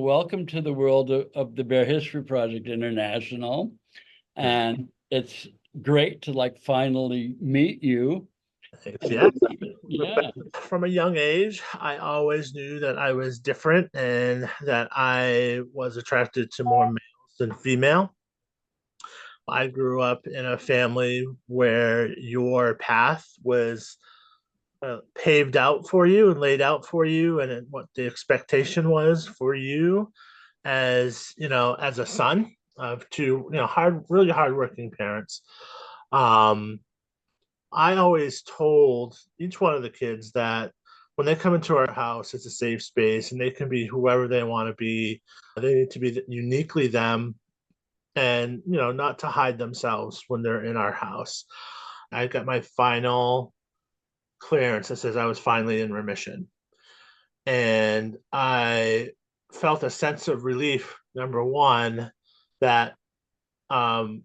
Welcome to the world of the Bear History Project International. And it's great to finally meet you. Yeah. Yeah. From a young age, I always knew that I was different and that I was attracted to more males than female. I grew up in a family where your path was paved out for you and laid out for you, and what the expectation was for you as as a son of two really hardworking parents. Um, I always told each one of the kids that when they come into our house, it's a safe space and they can be whoever they want to be. They need to be uniquely them and, not to hide themselves when they're in our house. I got my final clearance that says I was finally in remission. And I felt a sense of relief, number one, that um,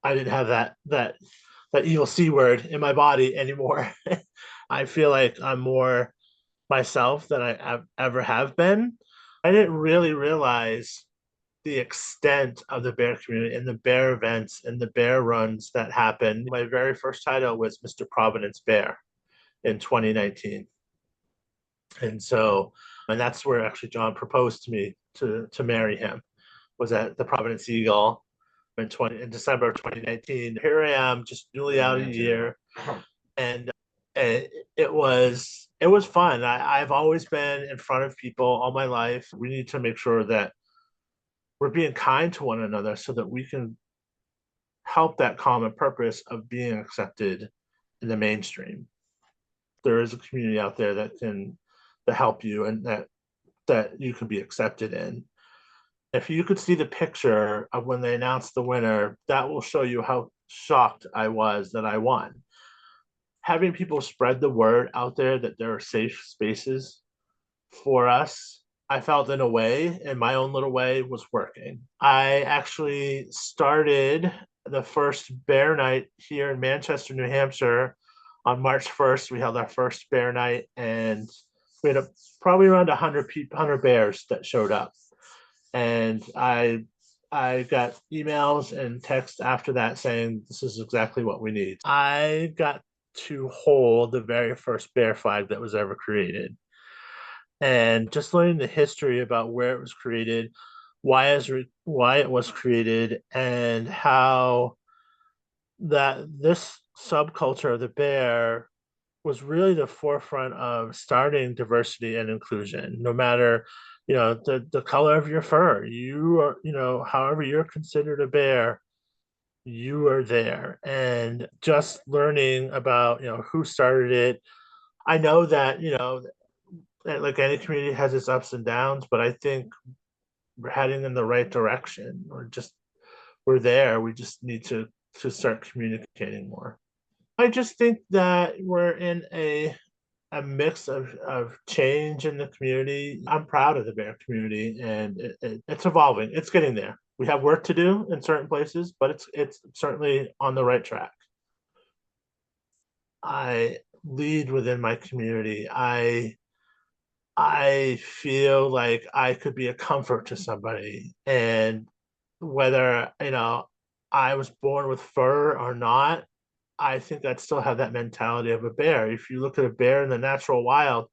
I didn't have that evil C word in my body anymore. I feel like I'm more myself than ever have been. I didn't really realize the extent of the bear community and the bear events and the bear runs that happened. My very first title was Mr. Providence Bear in 2019. And that's where actually John proposed to me to marry him, was at the Providence Eagle in December of 2019. Here I am, just newly out a year, and it was fun. I've always been in front of people all my life. We need to make sure that we're being kind to one another so that we can help that common purpose of being accepted in the mainstream. There is a community out there that help you and that you can be accepted in. If you could see the picture of when they announced the winner, that will show you how shocked I was that I won. Having people spread the word out there that there are safe spaces for us, I felt in a way, in my own little way, was working. I actually started the first bear night here in Manchester, New Hampshire on March 1st. We held our first bear night, and we had probably around 100 people, 100 bears that showed up. And I got emails and texts after that saying this is exactly what we need. I got to hold the very first bear flag that was ever created. And just learning the history about where it was created, why it was created, and how that this subculture of the bear was really the forefront of starting diversity and inclusion. No matter, the color of your fur, you are, however you're considered a bear, you are there. And just learning about, who started it. I know that, like any community has its ups and downs, but I think we're heading in the right direction. We're there. We just need to start communicating more. I just think that we're in a mix of change in the community. I'm proud of the bear community, and it's evolving. It's getting there. We have work to do in certain places, but it's certainly on the right track. I lead within my community. I feel like I could be a comfort to somebody, and whether I was born with fur or not, I think I'd still have that mentality of a bear. If you look at a bear in the natural wild,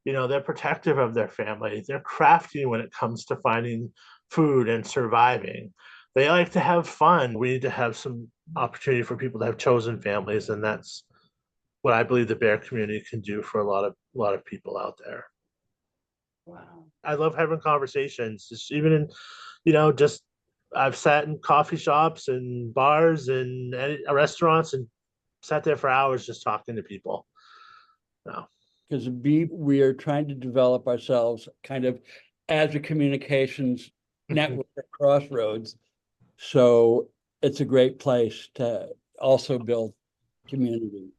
they're protective of their family. They're crafty when it comes to finding food and surviving. They like to have fun. We need to have some opportunity for people to have chosen families, and that's what I believe the bear community can do for a lot of people out there. Wow. I love having conversations, just even in, just I've sat in coffee shops and bars and restaurants and sat there for hours just talking to people. No. Because we are trying to develop ourselves kind of as a communications network at Crossroads. So it's a great place to also build community.